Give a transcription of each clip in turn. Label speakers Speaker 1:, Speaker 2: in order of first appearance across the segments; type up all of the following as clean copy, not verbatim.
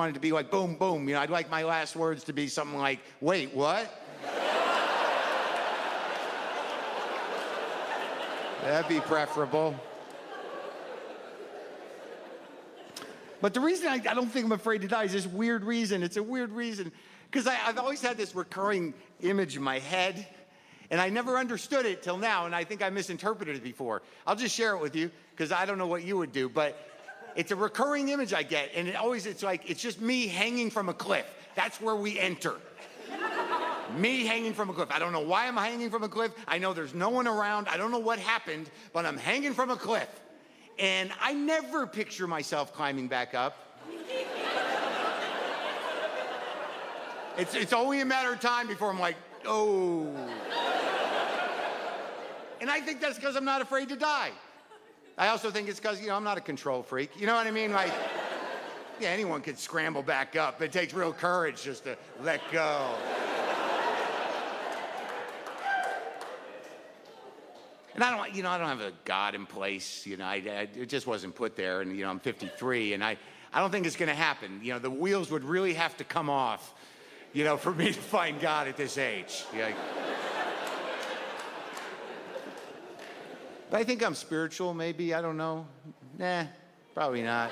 Speaker 1: wanted to be like boom, boom. You know, I'd like my last words to be something like, wait, what? That'd be preferable. But the reason I don't think I'm afraid to die is this weird reason. It's a weird reason. Because I've always had this recurring image in my head, and I never understood it till now, and I think I misinterpreted it before. I'll just share it with you, because I don't know what you would do, but it's a recurring image I get, and it's just me hanging from a cliff. That's where we enter. Me hanging from a cliff. I don't know why I'm hanging from a cliff. I know there's no one around. I don't know what happened, but I'm hanging from a cliff. And I never picture myself climbing back up. It's only a matter of time before I'm like, oh. And I think that's because I'm not afraid to die. I also think it's because, I'm not a control freak. You know what I mean? Like, yeah, anyone could scramble back up. It takes real courage just to let go. And I don't have a God in place. It just wasn't put there. And, I'm 53, and I don't think it's going to happen. The wheels would really have to come off, for me to find God at this age. But I think I'm spiritual, maybe. I don't know. Nah, probably not.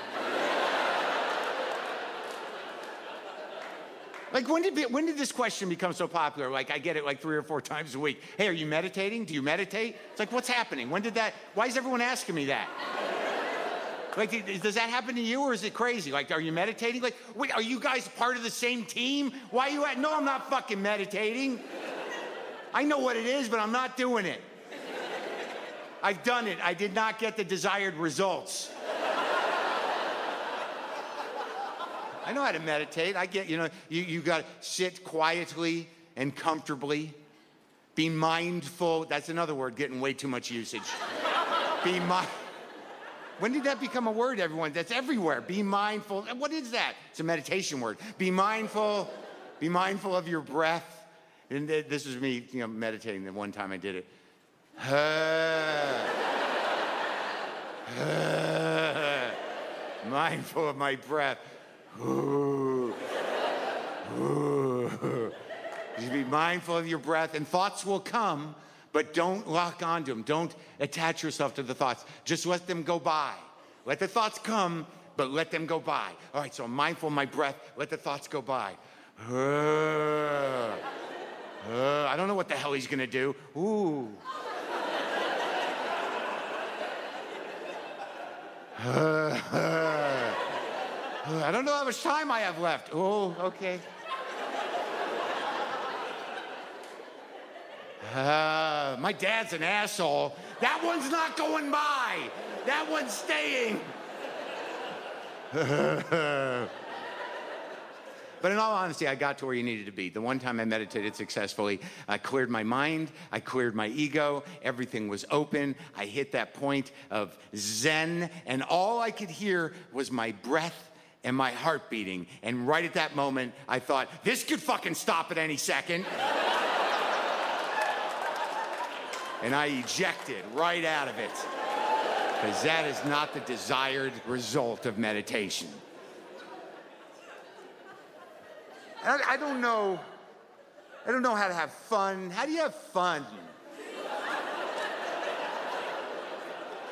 Speaker 1: Like, when did this question become so popular? Like, I get it like 3 or 4 times a week. Hey, are you meditating? Do you meditate? It's like, what's happening? Why is everyone asking me that? Like, does that happen to you, or is it crazy? Like, are you meditating? Like, wait, are you guys part of the same team? Why are you No, I'm not fucking meditating. I know what it is, but I'm not doing it. I've done it. I did not get the desired results. I know how to meditate. I get, you got to sit quietly and comfortably. Be mindful. That's another word getting way too much usage. When did that become a word, everyone? That's everywhere. Be mindful. What is that? It's a meditation word. Be mindful. Be mindful of your breath. And this was me, meditating the one time I did it. Mindful of my breath. Ooh. Ooh. You be mindful of your breath, and thoughts will come, but don't lock onto them. Don't attach yourself to the thoughts. Just let them go by. Let the thoughts come, but let them go by. All right, so I'm mindful of my breath. Let the thoughts go by. I don't know what the hell he's going to do. Ooh. I don't know how much time I have left. Oh, okay. My dad's an asshole. That one's not going by. That one's staying. But in all honesty, I got to where you needed to be. The one time I meditated successfully, I cleared my mind, I cleared my ego, everything was open. I hit that point of zen, and all I could hear was my breath and my heart beating. And right at that moment, I thought, this could fucking stop at any second. And I ejected right out of it, because that is not the desired result of meditation. I don't know how to have fun. How do you have fun?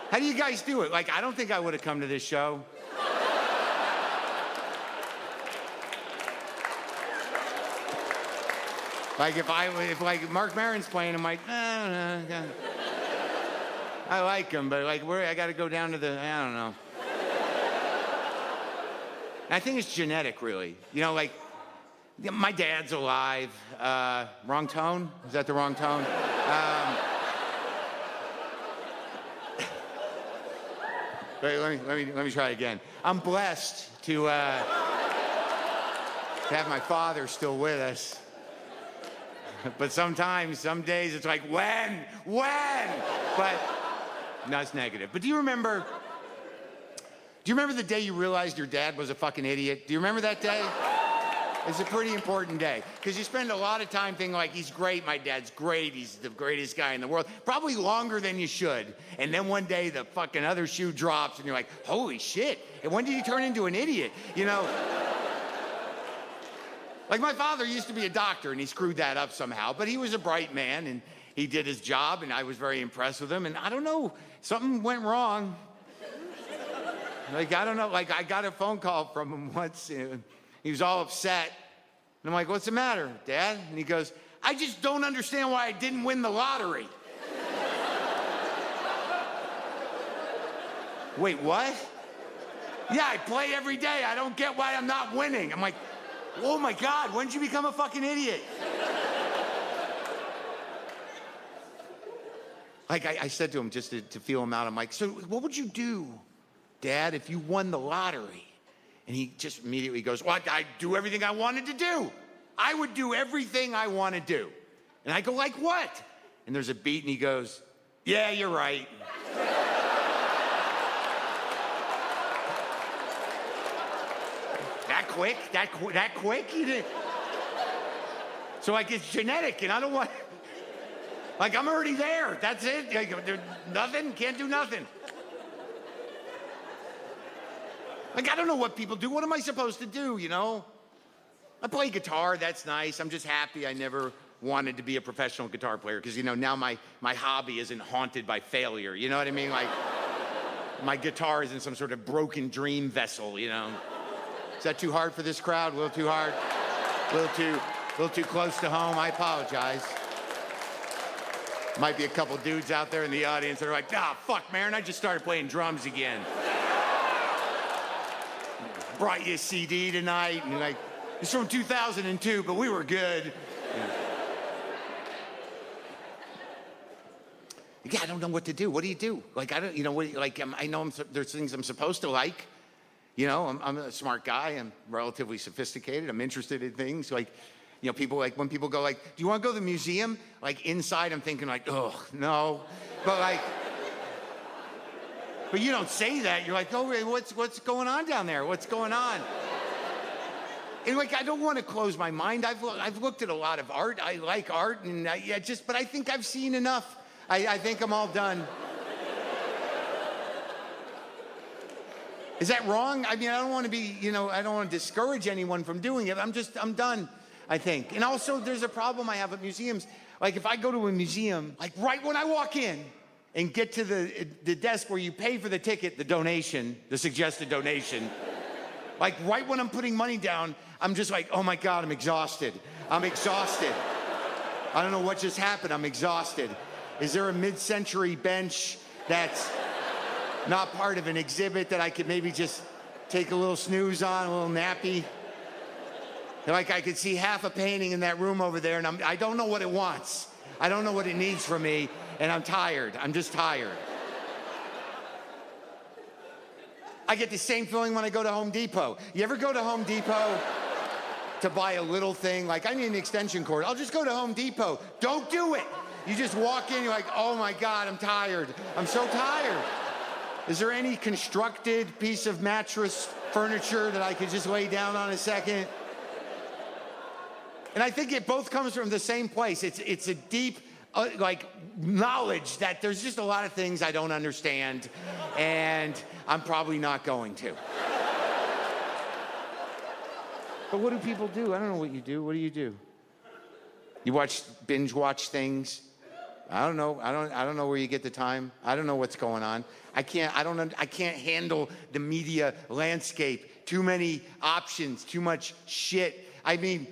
Speaker 1: How do you guys do it? Like, I don't think I would have come to this show. Like, if Marc Maron's playing, I'm like, I like him, but like, I got to go down to I don't know. And I think it's genetic, really. My dad's alive. Wrong tone? Is that the wrong tone? Wait, let me try again. I'm blessed to have my father still with us. But sometimes, some days, it's like, when? But no, it's negative. But do you remember the day you realized your dad was a fucking idiot? Do you remember that day? It's a pretty important day, because you spend a lot of time thinking, like, he's great, my dad's great, he's the greatest guy in the world, probably longer than you should. And then one day the fucking other shoe drops and you're like, holy shit, and when did he turn into an idiot? Like my father used to be a doctor and he screwed that up somehow, but he was a bright man and he did his job and I was very impressed with him. And I don't know, something went wrong. Like, I don't know, like I got a phone call from him once and he was all upset. And I'm like, what's the matter, Dad? And he goes, I just don't understand why I didn't win the lottery. Wait, what? Yeah, I play every day. I don't get why I'm not winning. I'm like, oh my God, when did you become a fucking idiot? Like I said to him just to feel him out, I'm like, so what would you do, Dad, if you won the lottery? And he just immediately goes, well, I'd do everything I wanted to do. I would do everything I want to do. And I go, like what? And there's a beat and he goes, yeah, you're right. That quick? That quick? You did. So like it's genetic and I don't want, like I'm already there. That's it. Like, there's nothing, can't do nothing. Like I don't know what people do. What am I supposed to do, you know? I play guitar, that's nice. I'm just happy I never wanted to be a professional guitar player because, you know, now my hobby isn't haunted by failure. You know what I mean? Like my guitar isn't some sort of broken dream vessel, you know? Is that too hard for this crowd? A little too hard? A little too close to home? I apologize. Might be a couple dudes out there in the audience that are like, nah, fuck, Maron, I just started playing drums again. Brought you a CD tonight, and like, it's from 2002, but we were good. Yeah, I don't know what to do. What do you do? Like, I don't, you know, like, I know there's things I'm supposed to like. You know, I'm a smart guy. I'm relatively sophisticated. I'm interested in things. Like, you know, people like, when people go like, do you want to go to the museum? Like, inside, I'm thinking like, oh, no. But like, but you don't say that. You're like, oh, what's going on down there? What's going on? And like, I don't want to close my mind. I've looked at a lot of art. I like art, and but I think I've seen enough. I think I'm all done. Is that wrong? I mean, I don't want to be, you know, I don't want to discourage anyone from doing it. I'm done, I think. And also, there's a problem I have at museums. Like, if I go to a museum, like right when I walk in and get to the desk where you pay for the ticket, the donation, the suggested donation, like right when I'm putting money down, I'm just like, oh my God, I'm exhausted. I'm exhausted. I don't know what just happened. I'm exhausted. Is there a mid-century bench that's not part of an exhibit that I could maybe just take a little snooze on, a little nappy? Like I could see half a painting in that room over there, and I don't know what it wants. I don't know what it needs from me, and I'm tired. I'm just tired. I get the same feeling when I go to Home Depot. You ever go to Home Depot to buy a little thing? Like, I need an extension cord. I'll just go to Home Depot. Don't do it. You just walk in, you're like, oh my God, I'm tired. I'm so tired. Is there any constructed piece of mattress furniture that I could just lay down on a second? And I think it both comes from the same place. It's a deep, like, knowledge that there's just a lot of things I don't understand, and I'm probably not going to. But what do people do? I don't know what you do. What do you do? You binge watch things? I don't know. I don't know where you get the time. I don't know what's going on. I can't handle the media landscape. Too many options, too much shit. I mean,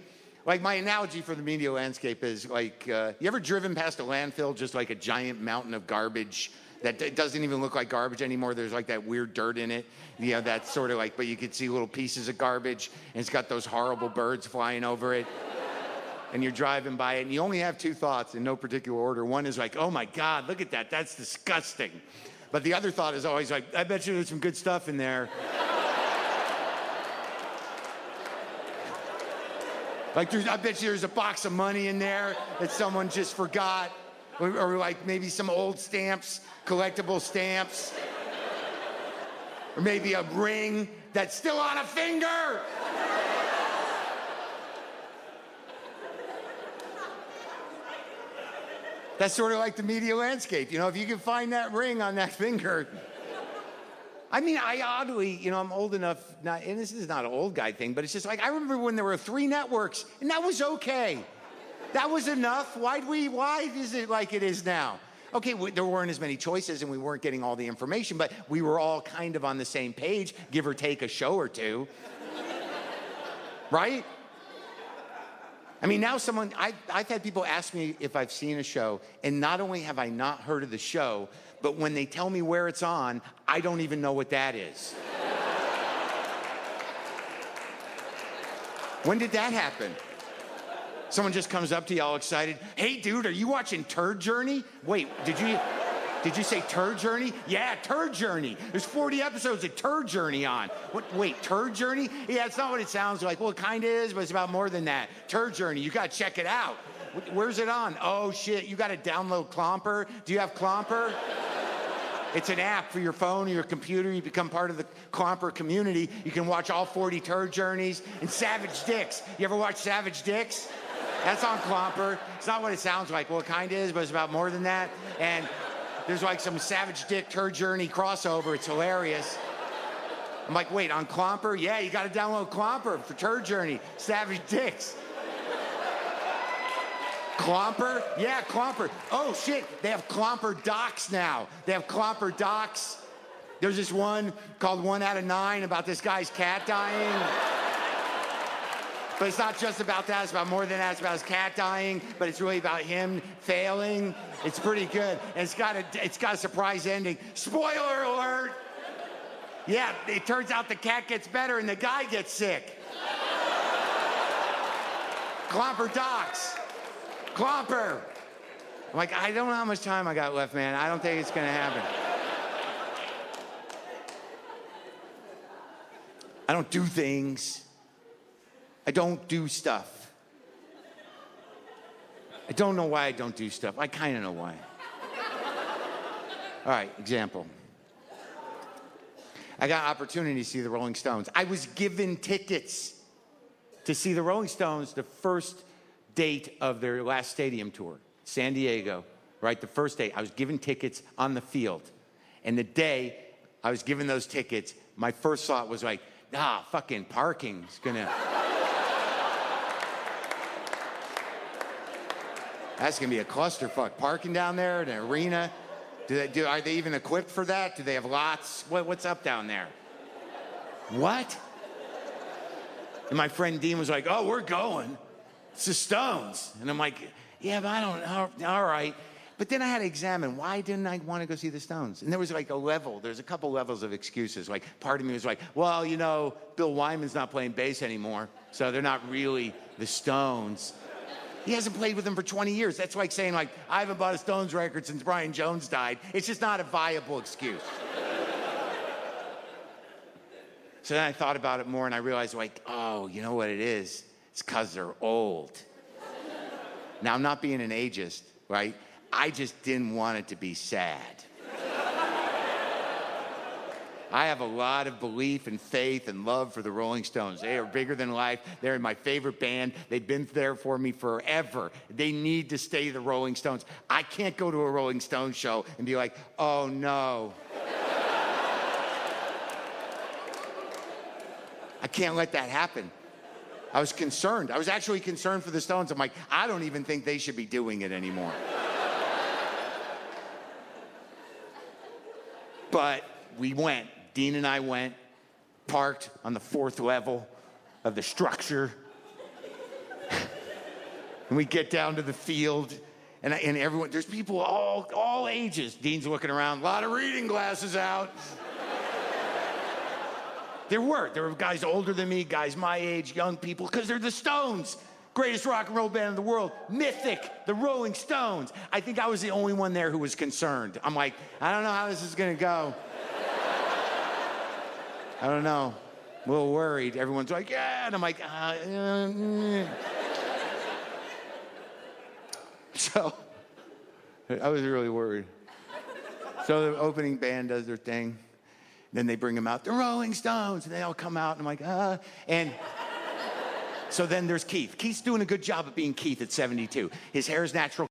Speaker 1: like my analogy for the media landscape is like, you ever driven past a landfill, just like a giant mountain of garbage that it doesn't even look like garbage anymore? There's like that weird dirt in it. You know, that's sort of like, but you could see little pieces of garbage, and it's got those horrible birds flying over it. And you're driving by it, and you only have two thoughts in no particular order. One is like, oh my God, look at that. That's disgusting. But the other thought is always like, I bet you there's some good stuff in there. Like, I bet you there's a box of money in there that someone just forgot. Or like maybe some old stamps, collectible stamps. Or maybe a ring that's still on a finger. That's sort of like the media landscape. You know, if you can find that ring on that finger, I mean, I oddly, I'm old enough, and this is not an old guy thing, but it's just like, I remember when there were 3 networks, and that was okay. That was enough. Why is it like it is now? Okay, there weren't as many choices, and we weren't getting all the information, but we were all kind of on the same page, give or take a show or two. Right? I mean, now I've had people ask me if I've seen a show, and not only have I not heard of the show, but when they tell me where it's on, I don't even know what that is. When did that happen? Someone just comes up to you all excited. Hey, dude, are you watching Turd Journey? Wait, did you say Turd Journey? Yeah, Turd Journey. There's 40 episodes of Turd Journey on. Wait, Turd Journey? Yeah, it's not what it sounds like. Well, it kind of is, but it's about more than that. Turd Journey, you got to check it out. Where's it on? Oh, shit, you got to download Clomper. Do you have Clomper? It's an app for your phone or your computer. You become part of the Clomper community. You can watch all 40 Turd Journeys. And Savage Dicks. You ever watch Savage Dicks? That's on Clomper. It's not what it sounds like. Well, it kind of is, but it's about more than that. And there's like some Savage Dick Turd Journey crossover. It's hilarious. I'm like, wait, on Clomper? Yeah, you got to download Clomper for Turd Journey. Savage Dicks. Clomper? Yeah, Clomper. Oh, shit. They have Clomper docs now. They have Clomper docs. There's this one called 1 Out of 9 about this guy's cat dying. But it's not just about that. It's about more than that. It's about his cat dying, but it's really about him failing. It's pretty good. And it's got a surprise ending. Spoiler alert! Yeah, it turns out the cat gets better and the guy gets sick. Clomper docs. Clomper. I'm like, I don't know how much time I got left, man. I don't think it's gonna happen. I don't do things. I don't do stuff. I don't know why I don't do stuff. I kind of know why. All right, example. I got an opportunity to see the Rolling Stones. I was given tickets to see the Rolling Stones the first date of their last stadium tour, San Diego, right? The first day. I was given tickets on the field. And the day I was given those tickets, my first thought was like, fucking parking's gonna... That's gonna be a clusterfuck. Parking down there, an arena. Are they even equipped for that? Do they have lots? What's up down there? What? And my friend Dean was like, oh, we're going. It's the Stones. And I'm like, yeah, but I don't, all right. But then I had to examine, why didn't I want to go see the Stones? And there was like there's a couple levels of excuses. Like part of me was like, well, Bill Wyman's not playing bass anymore, so they're not really the Stones. He hasn't played with them for 20 years. That's like saying, I haven't bought a Stones record since Brian Jones died. It's just not a viable excuse. So then I thought about it more and I realized, oh, you know what it is? It's because they're old. Now, I'm not being an ageist, right? I just didn't want it to be sad. I have a lot of belief and faith and love for the Rolling Stones. They are bigger than life. They're my favorite band. They've been there for me forever. They need to stay the Rolling Stones. I can't go to a Rolling Stones show and be like, oh, no. I can't let that happen. I was concerned. I was actually concerned for the Stones. I'm like, I don't even think they should be doing it anymore. But we went. Dean and I went, parked on the 4th level of the structure. And we get down to the field, and everyone, there's people all ages. Dean's looking around, a lot of reading glasses out. There were guys older than me, guys my age, young people, because they're the Stones. Greatest rock and roll band in the world. Mythic, the Rolling Stones. I think I was the only one there who was concerned. I'm like, I don't know how this is gonna go. I don't know. I'm a little worried. Everyone's like, yeah, and I'm like, So, I was really worried. So the opening band does their thing. Then they bring them out, the Rolling Stones, and they all come out, and I'm like, And so then there's Keith. Keith's doing a good job of being Keith at 72. His hair is natural.